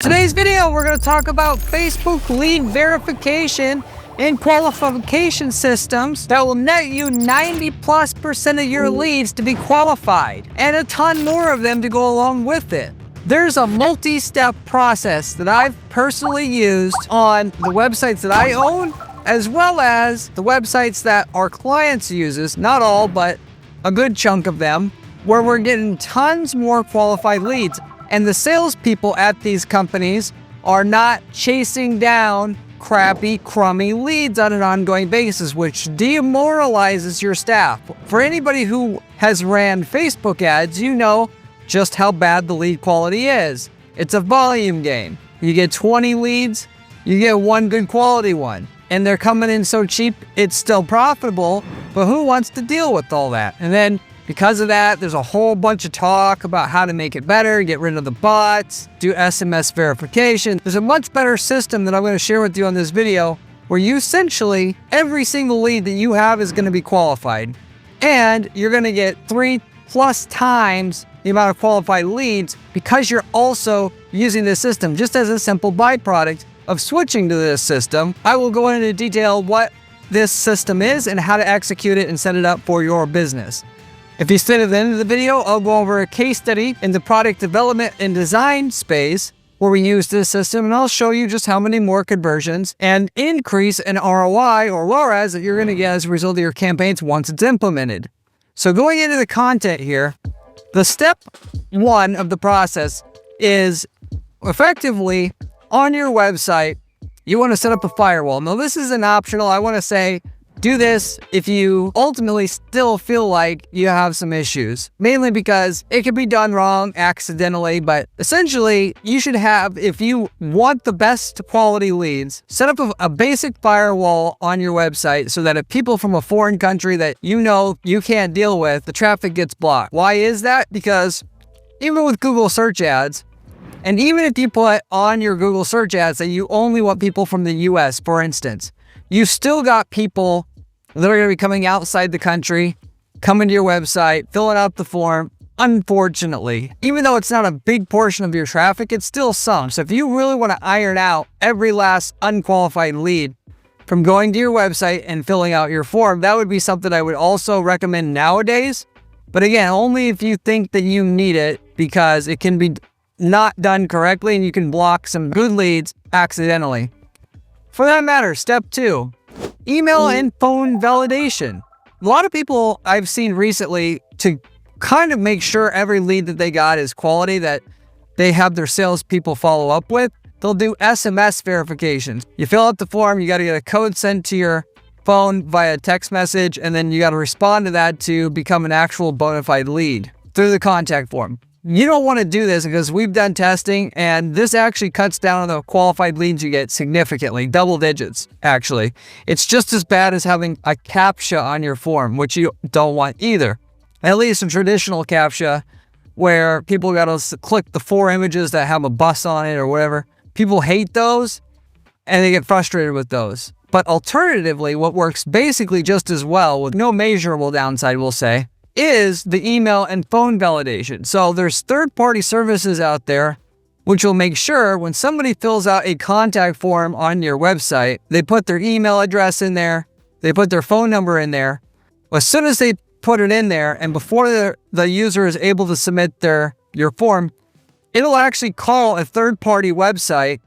Today's video, we're going to talk about Facebook lead verification and qualification systems that will net you 90+% of your leads to be qualified and a ton more of them to go along with it. There's a multi-step process that I've personally used on the websites that I own, as well as the websites that our clients uses, not all, but a good chunk of them, where we're getting tons more qualified leads. And the salespeople at these companies are not chasing down crappy, crummy leads on an ongoing basis, which demoralizes your staff. For anybody who has ran Facebook ads, you know just how bad the lead quality is. It's a volume game. You get 20 leads, you get one good quality one. And they're coming in so cheap, it's still profitable, but who wants to deal with all that? And then because of that, there's a whole bunch of talk about how to make it better, get rid of the bots, do SMS verification. There's a much better system that I'm going to share with you on this video where you essentially, every single lead that you have is going to be qualified. And you're going to get 3+ times the amount of qualified leads because you're also using this system. Just as a simple byproduct of switching to this system, I will go into detail what this system is and how to execute it and set it up for your business. If you stay to the end of the video, I'll go over a case study in the product development and design space where we use this system, and I'll show you just how many more conversions and increase in ROI or ROAS that you're going to get as a result of your campaigns once it's implemented. So going into the content here, the step one of the process is effectively on your website, you want to set up a firewall. Now this isn't optional. I want to say do this if you ultimately still feel like you have some issues, mainly because it can be done wrong accidentally, but essentially you should have, if you want the best quality leads, set up a basic firewall on your website so that if people from a foreign country that you know you can't deal with, the traffic gets blocked. Why is that? Because even with Google search ads, and even if you put on your Google search ads that you only want people from the US, for instance, you still got people that are going to be coming outside the country, coming to your website, filling out the form. Unfortunately, even though it's not a big portion of your traffic, it's still some. So if you really want to iron out every last unqualified lead from going to your website and filling out your form, that would be something I would also recommend nowadays. But again, only if you think that you need it, because it can be not done correctly and you can block some good leads accidentally. For that matter, step two, email and phone validation. A lot of people I've seen recently, to kind of make sure every lead that they got is quality, that they have their salespeople follow up with, they'll do SMS verifications. You fill out the form, you got to get a code sent to your phone via text message, and then you got to respond to that to become an actual bona fide lead through the contact form. You don't want to do this because we've done testing and this actually cuts down on the qualified leads you get significantly, double digits actually. It's just as bad as having a CAPTCHA on your form, which you don't want either. At least a traditional CAPTCHA where people got to click the 4 images that have a bus on it or whatever. People hate those and they get frustrated with those. But alternatively, what works basically just as well with no measurable downside, we'll say, is the email and phone validation. So there's third-party services out there which will make sure when somebody fills out a contact form on your website, they put their email address in there, they put their phone number in there. As soon as they put it in there and before the user is able to submit your form, it'll actually call a third-party website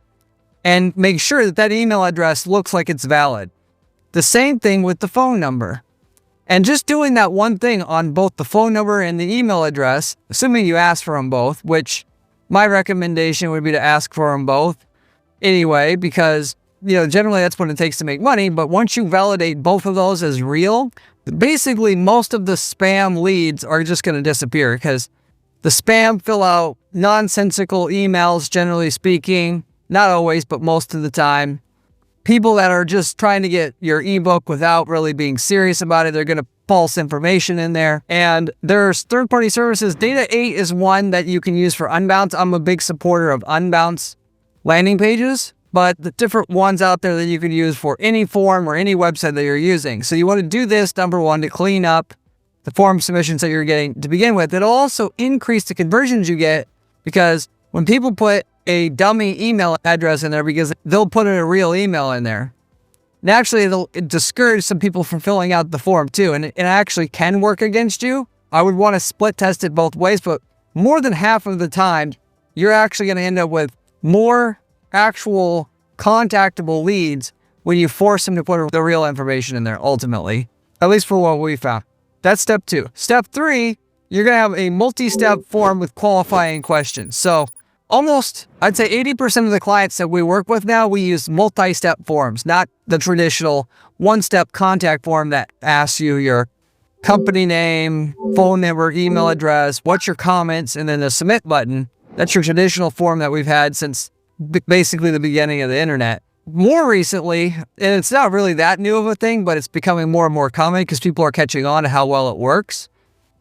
and make sure that that email address looks like it's valid. The same thing with the phone number. And just doing that one thing on both the phone number and the email address, assuming you ask for them both, which my recommendation would be to ask for them both anyway, because, generally that's what it takes to make money. But once you validate both of those as real, basically most of the spam leads are just going to disappear because the spam fill out nonsensical emails, generally speaking, not always, but most of the time. People that are just trying to get your ebook without really being serious about it, they're going to false information in there. And there's third-party services. Data 8 is one that you can use for unbounce. I'm a big supporter of unbounce landing pages, but the different ones out there that you can use for any form or any website that you're using. So you want to do this, number one, to clean up the form submissions that you're getting to begin with. It'll also increase the conversions you get because when people put a dummy email address in there because they'll put in a real email in there. Naturally, it'll discourage some people from filling out the form too, and it actually can work against you. I would want to split test it both ways, but more than half of the time, you're actually going to end up with more actual contactable leads when you force them to put the real information in there, ultimately. At least for what we found. That's step 2. Step 3, you're going to have a multi-step form with qualifying questions. So almost, I'd say 80% of the clients that we work with now, we use multi-step forms, not the traditional one-step contact form that asks you your company name, phone number, email address, what's your comments, and then the submit button. That's your traditional form that we've had since basically the beginning of the internet. More recently, and it's not really that new of a thing, but it's becoming more and more common because people are catching on to how well it works,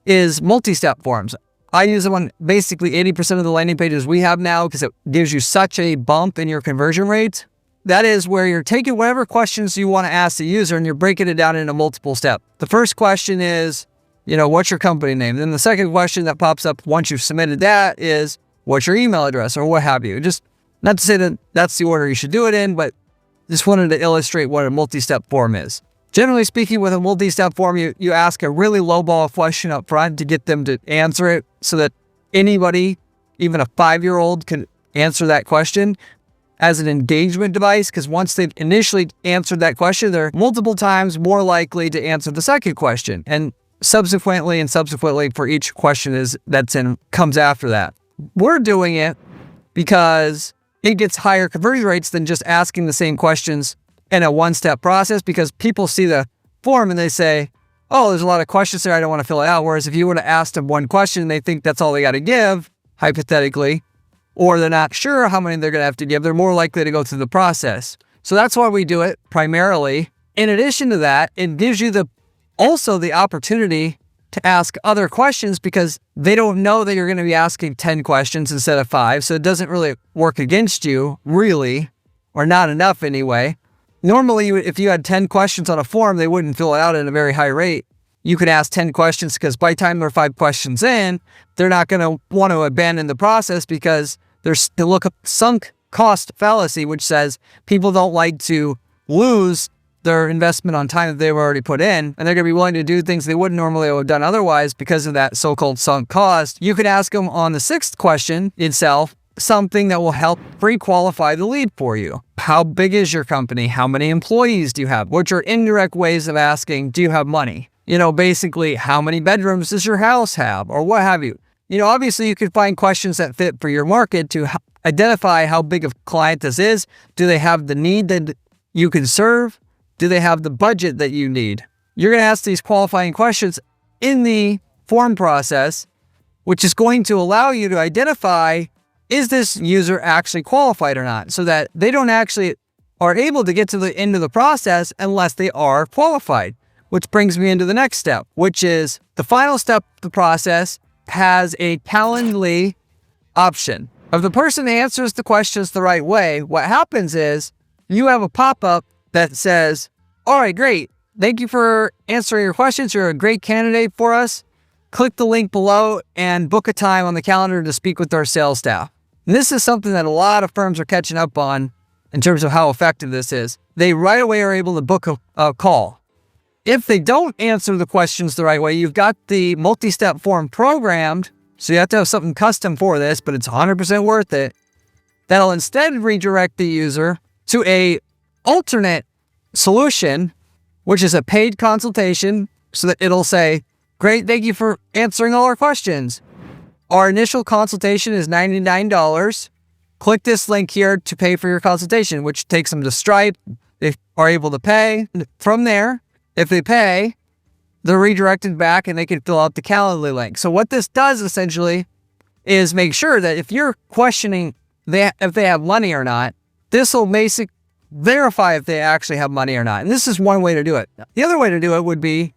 is multi-step forms. I use them on basically 80% of the landing pages we have now because it gives you such a bump in your conversion rates. That is where you're taking whatever questions you want to ask the user and you're breaking it down into multiple steps. The first question is, what's your company name? Then the second question that pops up once you've submitted that is, what's your email address or what have you? Just not to say that that's the order you should do it in, but just wanted to illustrate what a multi-step form is. Generally speaking, with a multi-step form, you ask a really low-ball question up front to get them to answer it so that anybody, even a 5-year-old, can answer that question as an engagement device, because once they've initially answered that question, they're multiple times more likely to answer the second question. And subsequently for each question comes after that. We're doing it because it gets higher conversion rates than just asking the same questions in a one-step process, because people see the form and they say, oh, there's a lot of questions there, I don't want to fill it out. Whereas if you would have asked them one question, they think that's all they got to give, hypothetically, or they're not sure how many they're going to have to give, they're more likely to go through the process. So that's why we do it primarily. In addition to that, it gives you also the opportunity to ask other questions because they don't know that you're going to be asking 10 questions instead of 5. So it doesn't really work against you, really, or not enough anyway. Normally, if you had 10 questions on a form, they wouldn't fill it out at a very high rate. You could ask 10 questions because by the time they're 5 questions in, they're not going to want to abandon the process because they look up sunk cost fallacy, which says people don't like to lose their investment on time that they've already put in, and they're going to be willing to do things they wouldn't normally have done otherwise because of that so-called sunk cost. You could ask them on the 6th question itself something that will help pre-qualify the lead for you. How big is your company? How many employees do you have? Which are indirect ways of asking, do you have money? Basically, how many bedrooms does your house have? Or what have you? Obviously you could find questions that fit for your market to identify how big of a client this is. Do they have the need that you can serve? Do they have the budget that you need? You're going to ask these qualifying questions in the form process, which is going to allow you to identify, is this user actually qualified or not? So that they don't actually are able to get to the end of the process unless they are qualified. Which brings me into the next step, which is the final step of the process has a Calendly option. If the person answers the questions the right way, what happens is you have a pop-up that says, all right, great. Thank you for answering your questions. You're a great candidate for us. Click the link below and book a time on the calendar to speak with our sales staff. And this is something that a lot of firms are catching up on in terms of how effective this is. They right away are able to book a call. If they don't answer the questions the right way, you've got the multi-step form programmed, so you have to have something custom for this, but it's 100% worth it. That'll instead redirect the user to a alternate solution, which is a paid consultation, so that it'll say, great, thank you for answering all our questions. Our initial consultation is $99. Click this link here to pay for your consultation, which takes them to Stripe. They are able to pay. From there, if they pay, they're redirected back and they can fill out the Calendly link. So what this does essentially is make sure that if you're questioning if they have money or not, this will verify if they actually have money or not. And this is one way to do it. The other way to do it would be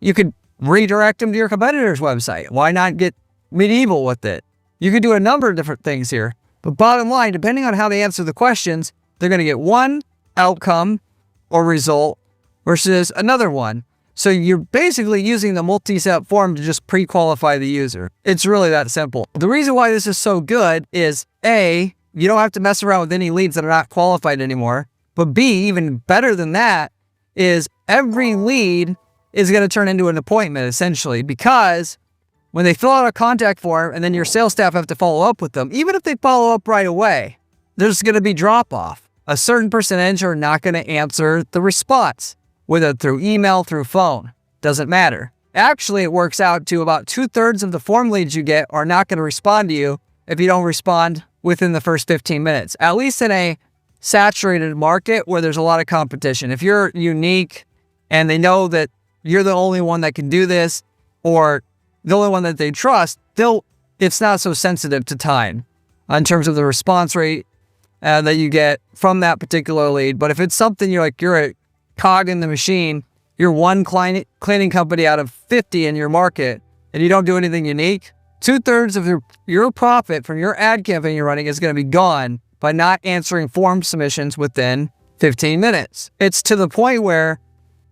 you could redirect them to your competitor's website. Why not get medieval with it? You could do a number of different things here. But bottom line, depending on how they answer the questions, they're going to get one outcome or result versus another one. So you're basically using the multi-step form to just pre-qualify the user. It's really that simple. The reason why this is so good is A, you don't have to mess around with any leads that are not qualified anymore. But B, even better than that, is every lead is going to turn into an appointment, essentially, because when they fill out a contact form and then your sales staff have to follow up with them, even if they follow up right away, there's going to be drop-off. A certain percentage are not going to answer the response, whether through email, through phone, doesn't matter. Actually, it works out to about 2/3 of the form leads you get are not going to respond to you if you don't respond within the first 15 minutes, at least in a saturated market where there's a lot of competition. If you're unique and they know that you're the only one that can do this, or the only one that they trust, it's not so sensitive to time in terms of the response rate that you get from that particular lead. But if it's something you're a cog in the machine, you're one cleaning company out of 50 in your market, and you don't do anything unique, 2/3 of your profit from your ad campaign you're running is going to be gone by not answering form submissions within 15 minutes. It's to the point where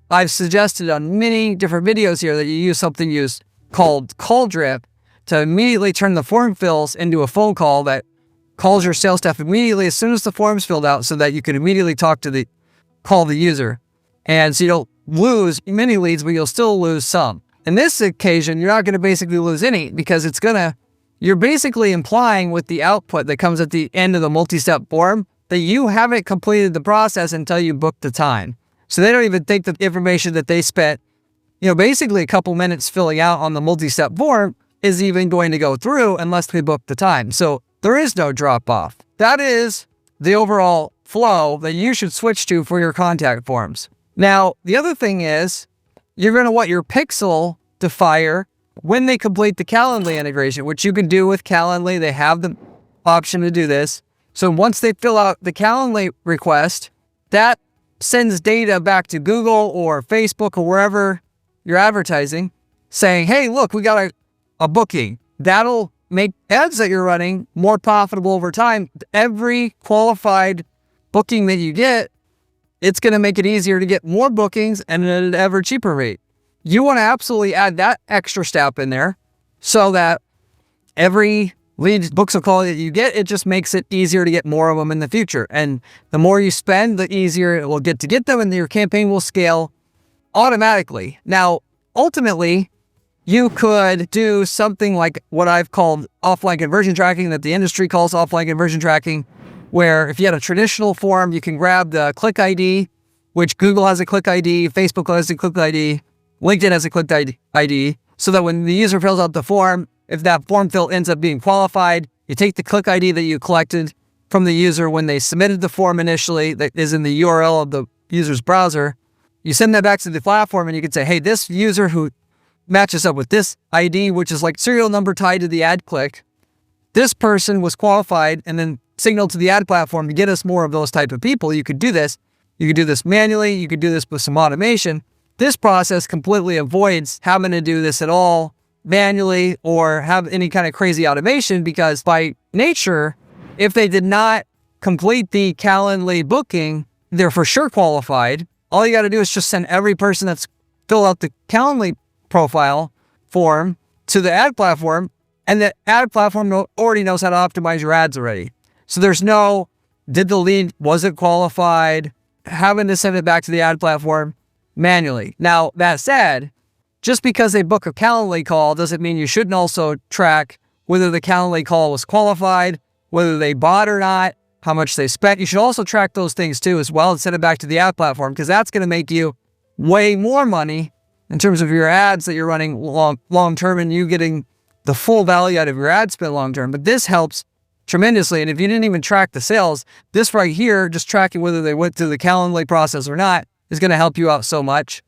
I've suggested on many different videos here that you use something called call drip to immediately turn the form fills into a phone call that calls your sales staff immediately as soon as the form's filled out, so that you can immediately call the user. And so you don't lose many leads, but you'll still lose some. In this occasion, you're not going to basically lose any, because you're basically implying with the output that comes at the end of the multi-step form that you haven't completed the process until you book the time. So they don't even think that the information that they spent, basically a couple minutes filling out on the multi-step form is even going to go through unless they book the time. So there is no drop-off. That is the overall flow that you should switch to for your contact forms. Now, the other thing is, you're going to want your pixel to fire when they complete the Calendly integration, which you can do with Calendly. They have the option to do this. So once they fill out the Calendly request, that sends data back to Google or Facebook or wherever you're advertising, saying, hey, look, we got a booking. That'll make ads that you're running more profitable over time. Every qualified booking that you get, it's going to make it easier to get more bookings and at an ever cheaper rate. You want to absolutely add that extra step in there so that every lead books a call that you get, it just makes it easier to get more of them in the future. And the more you spend, the easier it will get to get them, and your campaign will scale automatically. Now, ultimately, you could do something like what I've called offline conversion tracking, that the industry calls offline conversion tracking, where if you had a traditional form, you can grab the click ID, which Google has a click ID, Facebook has a click ID, LinkedIn has a click ID, so that when the user fills out the form, if that form fill ends up being qualified, you take the click ID that you collected from the user when they submitted the form initially, that is in the URL of the user's browser, you send that back to the platform, and you can say, hey, this user who matches up with this ID, which is like serial number tied to the ad click, this person was qualified, and then signal to the ad platform to get us more of those type of people. You could do this. You could do this manually. You could do this with some automation. This process completely avoids having to do this at all manually or have any kind of crazy automation, because by nature, if they did not complete the Calendly booking, they're for sure qualified. All you got to do is just send every person that's filled out the Calendly profile form to the ad platform, and the ad platform already knows how to optimize your ads already. So there's no, was it qualified, having to send it back to the ad platform manually. Now, that said, just because they book a Calendly call doesn't mean you shouldn't also track whether the Calendly call was qualified, whether they bought or not, how much they spent. You should also track those things too as well and send it back to the ad platform, because that's going to make you way more money in terms of your ads that you're running long term, and you getting the full value out of your ad spend long term. But this helps tremendously. And if you didn't even track the sales, this right here, just tracking whether they went through the Calendly process or not, is going to help you out so much.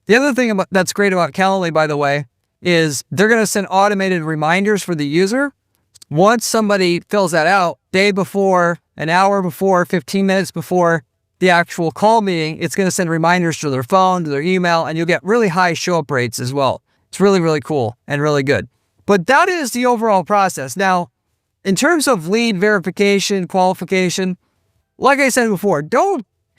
The other thing that's great about Calendly, by the way, is they're going to send automated reminders for the user. Once somebody fills that out, day before, an hour before, 15 minutes before the actual call meeting, it's going to send reminders to their phone, to their email, and you'll get really high show-up rates as well. It's really, really cool and really good. But that is the overall process. Now, in terms of lead verification, qualification, like I said before,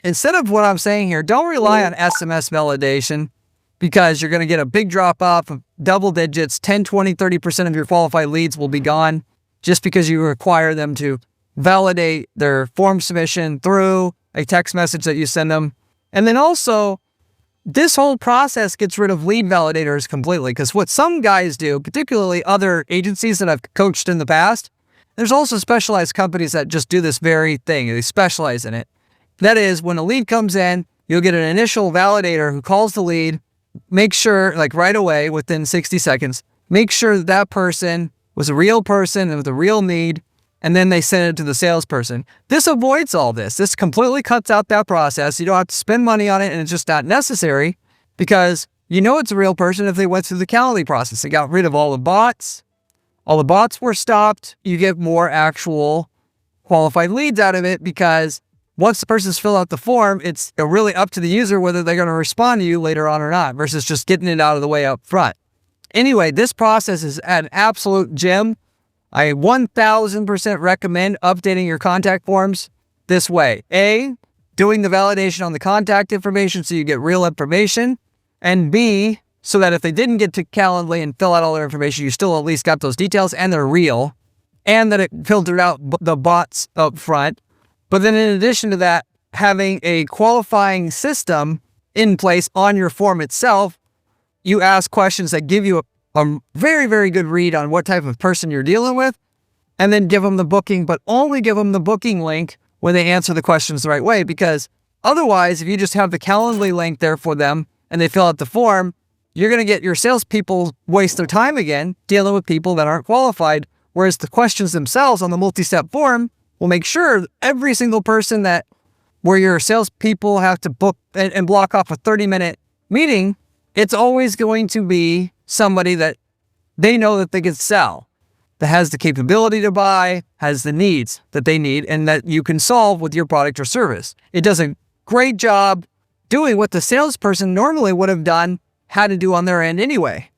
instead of what I'm saying here, don't rely on SMS validation, because you're going to get a big drop off of double digits. 10, 20, 30% of your qualified leads will be gone just because you require them to validate their form submission through a text message that you send them. And then also, this whole process gets rid of lead validators completely, because what some guys do, particularly other agencies that I've coached in the past, there's also specialized companies that just do this very thing. They specialize in it. That is, when a lead comes in, you'll get an initial validator who calls the lead, make sure, like right away, within 60 seconds, make sure that that person was a real person and with a real need, and then they send it to the salesperson. This avoids all this. This completely cuts out that process. You don't have to spend money on it, and it's just not necessary, because you know it's a real person if they went through the Calendly process. They got rid of all the bots. All the bots were stopped. You get more actual qualified leads out of it, because once the person's filled out the form, it's really up to the user whether they're going to respond to you later on or not, versus just getting it out of the way up front. Anyway, this process is an absolute gem. I 1000% recommend updating your contact forms this way. A, doing the validation on the contact information so you get real information. And B, so that if they didn't get to Calendly and fill out all their information, you still at least got those details and they're real. And that it filtered out the bots up front. But then in addition to that, having a qualifying system in place on your form itself, you ask questions that give you a very, very good read on what type of person you're dealing with, and then give them the booking, but only give them the booking link when they answer the questions the right way. Because otherwise, if you just have the Calendly link there for them and they fill out the form, you're going to get your salespeople waste their time again dealing with people that aren't qualified. Whereas the questions themselves on the multi-step form will make sure every single person where your salespeople have to book and block off a 30-minute meeting, it's always going to be somebody that they know that they can sell, that has the capability to buy, has the needs that they need, and that you can solve with your product or service. It does a great job doing what the salesperson normally would have done, had to do on their end anyway.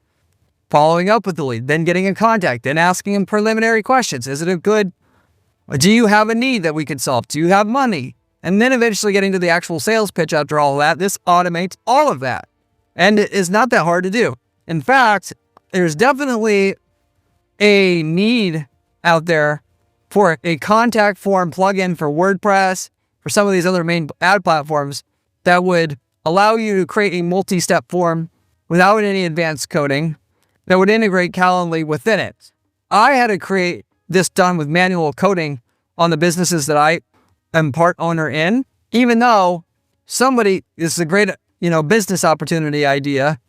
Following up with the lead, then getting in contact, then asking them preliminary questions. Is it a good, do you have a need that we can solve? Do you have money? And then eventually getting to the actual sales pitch after all of that. This automates all of that. And it is not that hard to do. In fact, there's definitely a need out there for a contact form plugin for WordPress, for some of these other main ad platforms that would allow you to create a multi-step form without any advanced coding that would integrate Calendly within it. I had to create this done with manual coding on the businesses that I am part owner in, even though this is a great, business opportunity idea.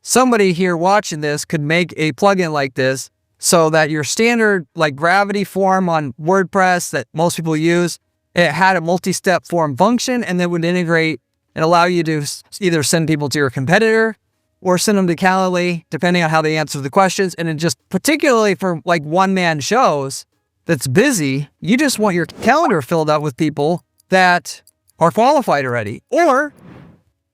Somebody here watching this could make a plugin like this so that your standard like gravity form on WordPress that most people use, it had a multi-step form function, and then would integrate and allow you to either send people to your competitor or send them to Calendly, depending on how they answer the questions. And it just, particularly for like one-man shows that's busy, you just want your calendar filled out with people that are qualified already. Or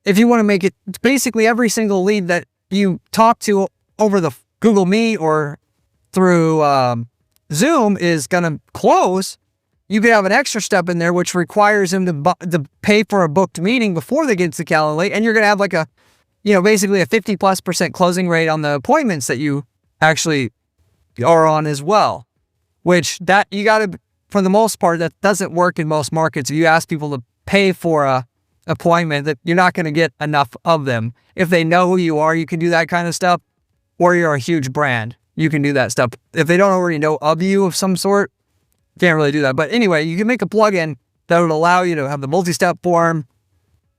if you want to make it basically every single lead that you talk to over the Google Meet or through Zoom is going to close, you could have an extra step in there which requires them to pay for a booked meeting before they get to Calendly, and you're going to have like a, basically a 50+% closing rate on the appointments that you actually are on as well. Which that you got to, for the most part, that doesn't work in most markets. If you ask people to pay for a appointment, that you're not going to get enough of them. If they know who you are, you can do that kind of stuff, or you're a huge brand, you can do that stuff. If they don't already know of you of some sort, you can't really do that. But anyway, you can make a plugin that would allow you to have the multi-step form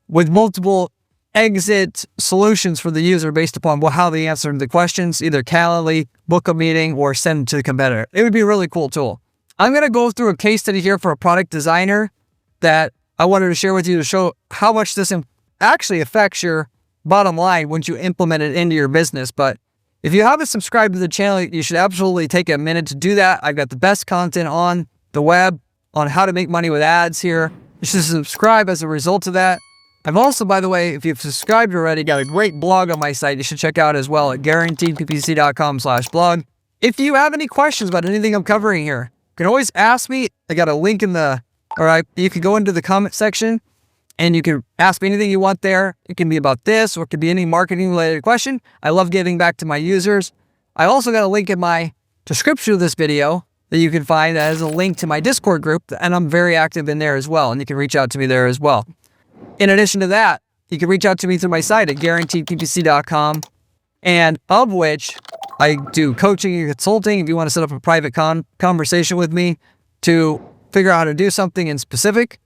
with multiple exit solutions for the user based upon how they answer the questions, either Calendly, book a meeting, or send it to the competitor. It would be a really cool tool. I'm going to go through a case study here for a product designer that I wanted to share with you to show how much this actually affects your bottom line once you implement it into your business. But if you haven't subscribed to the channel, you should absolutely take a minute to do that. I've got the best content on the web on how to make money with ads here. You should subscribe as a result of that. I've also, by the way, if you've subscribed already, got a great blog on my site you should check out as well at guaranteedppc.com/blog. If you have any questions about anything I'm covering here, you can always ask me. I got a link you can go into the comment section and you can ask me anything you want there. It can be about this, or it could be any marketing related question. I love giving back to my users. I also got a link in my description of this video that you can find that has a link to my Discord group, and I'm very active in there as well, and you can reach out to me there as well. In addition to that, you can reach out to me through my site at guaranteedppc.com, and of which I do coaching and consulting if you want to set up a private conversation with me to figure out how to do something in specific.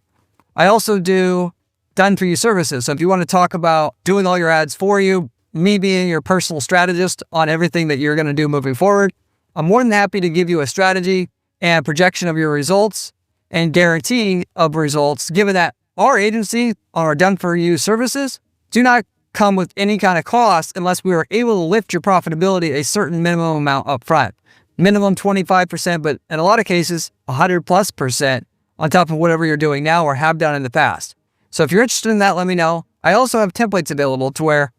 I also do done-for-you services. So if you want to talk about doing all your ads for you, me being your personal strategist on everything that you're going to do moving forward, I'm more than happy to give you a strategy and projection of your results and guarantee of results, given that our agency, our done-for-you services, do not come with any kind of cost unless we are able to lift your profitability a certain minimum amount up front. Minimum 25%, but in a lot of cases, 100+% on top of whatever you're doing now or have done in the past. So if you're interested in that, let me know. I also have templates available to where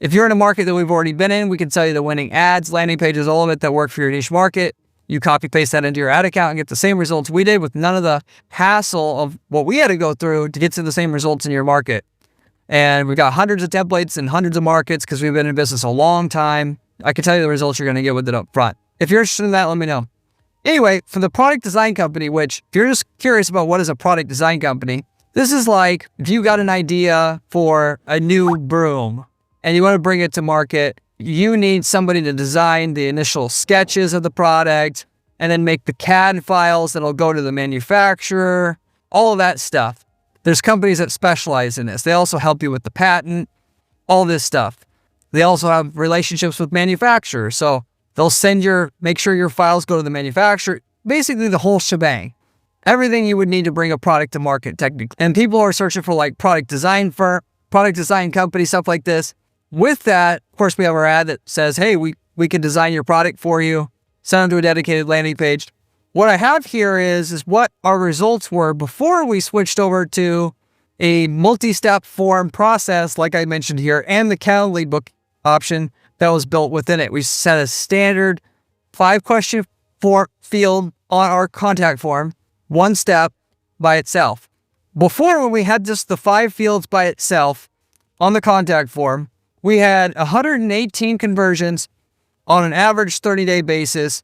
if you're in a market that we've already been in, we can tell you the winning ads, landing pages, all of it that work for your niche market. You copy paste that into your ad account and get the same results we did with none of the hassle of what we had to go through to get to the same results in your market. And we've got hundreds of templates and hundreds of markets because we've been in business a long time. I can tell you the results you're going to get with it up front. If you're interested in that, let me know. Anyway, for the product design company, which if you're just curious about what is a product design company, this is like if you got an idea for a new broom and you want to bring it to market, you need somebody to design the initial sketches of the product and then make the CAD files that'll go to the manufacturer, all of that stuff. There's companies that specialize in this. They also help you with the patent, all this stuff. They also have relationships with manufacturers. So they'll make sure your files go to the manufacturer, basically the whole shebang. Everything you would need to bring a product to market technically. And people are searching for like product design company, stuff like this. With that, of course, we have our ad that says, hey, we can design your product for you, send them to a dedicated landing page. What I have here is what our results were before we switched over to a multi-step form process, like I mentioned here, and the Calendly book option that was built within it. We set a standard 5-question field on our contact form, one step by itself. Before, when we had just the 5 fields by itself on the contact form, we had 118 conversions on an average 30-day basis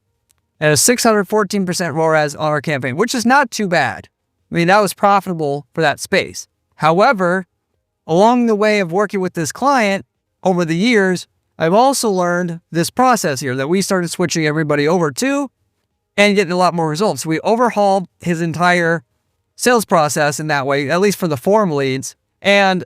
and a 614% ROAS on our campaign, which is not too bad. I mean, that was profitable for that space. However, along the way of working with this client over the years, I've also learned this process here that we started switching everybody over to and getting a lot more results. We overhauled his entire sales process in that way, at least for the form leads. And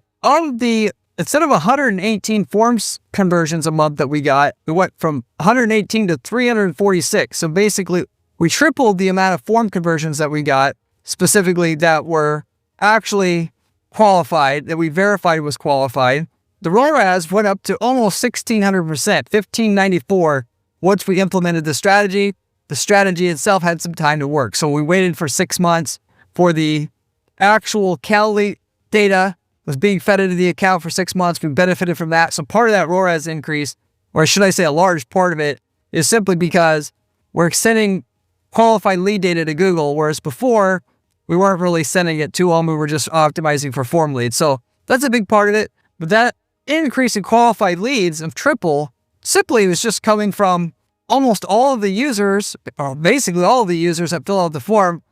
instead of 118 forms conversions a month that we got, we went from 118 to 346. So basically, we tripled the amount of form conversions that we got, specifically that were actually qualified, that we verified was qualified. The ROAS went up to almost 1,600%, 1,594 once we implemented the strategy. The strategy itself had some time to work. So we waited for 6 months for the actual Calendly data was being fed into the account for 6 months. We benefited from that. So part of that ROAS increase, or should I say a large part of it, is simply because we're sending qualified lead data to Google, whereas before we weren't really sending it to them. We were just optimizing for form leads. So that's a big part of it. But that increase in qualified leads of triple simply was just coming from almost all of the users, or basically all of the users that fill out the form,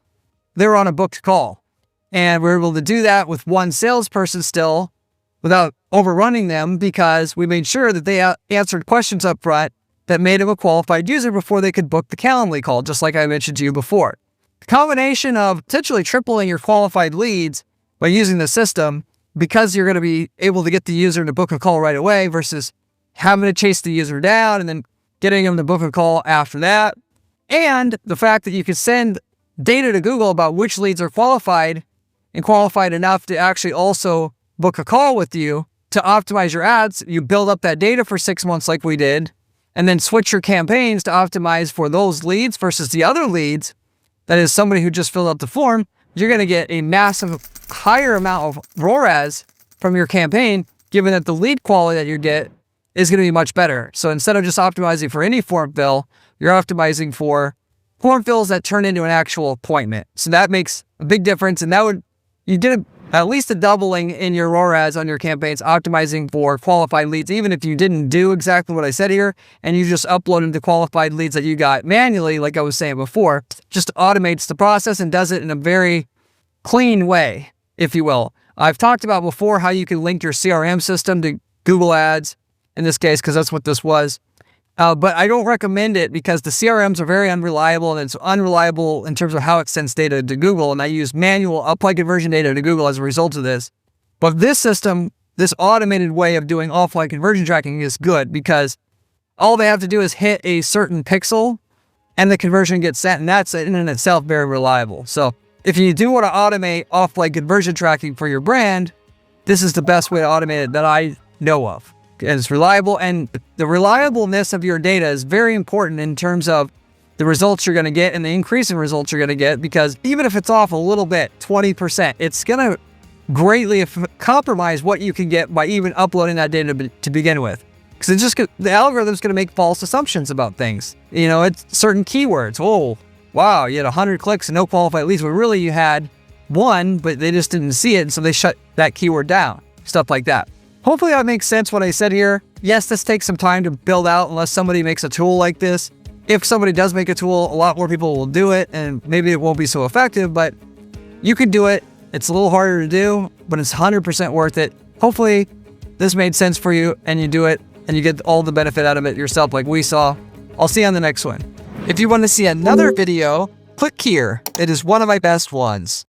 they were on a booked call. And we were able to do that with one salesperson still without overrunning them because we made sure that they answered questions up front that made them a qualified user before they could book the Calendly call, just like I mentioned to you before. The combination of potentially tripling your qualified leads by using the system because you're going to be able to get the user to book a call right away versus having to chase the user down and then getting them to book a call after that. And the fact that you can send data to Google about which leads are qualified and qualified enough to actually also book a call with you to optimize your ads. You build up that data for 6 months like we did, and then switch your campaigns to optimize for those leads versus the other leads. That is somebody who just filled out the form. You're going to get a massive higher amount of ROAS from your campaign, given that the lead quality that you get is going to be much better. So instead of just optimizing for any form fill, you're optimizing for form fills that turn into an actual appointment. So that makes a big difference. And you did a at least a doubling in your ROAS on your campaigns, optimizing for qualified leads. Even if you didn't do exactly what I said here, and you just uploaded the qualified leads that you got manually, like I was saying before, just automates the process and does it in a very clean way, if you will. I've talked about before how you can link your CRM system to Google Ads, in this case, because that's what this was. But I don't recommend it because the CRMs are very unreliable, and it's unreliable in terms of how it sends data to Google. And I use manual apply conversion data to Google as a result of this. But this system, this automated way of doing offline conversion tracking is good because all they have to do is hit a certain pixel and the conversion gets sent. And that's in and itself very reliable. So if you do want to automate offline conversion tracking for your brand, this is the best way to automate it that I know of. And it's reliable, and the reliableness of your data is very important in terms of the results you're going to get and the increase in results you're going to get, because even if it's off a little bit, 20%, it's going to greatly compromise what you can get by even uploading that data to begin with. Because it's just the algorithm's going to make false assumptions about things. You know, it's certain keywords. Oh, wow, you had 100 clicks and no qualified leads. Well, really you had one, but they just didn't see it, and so they shut that keyword down. Stuff like that. Hopefully that makes sense what I said here. Yes, this takes some time to build out unless somebody makes a tool like this. If somebody does make a tool, a lot more people will do it, and maybe it won't be so effective, but you can do it. It's a little harder to do, but it's 100% worth it. Hopefully this made sense for you and you do it and you get all the benefit out of it yourself like we saw. I'll see you on the next one. If you want to see another video, click here. It is one of my best ones.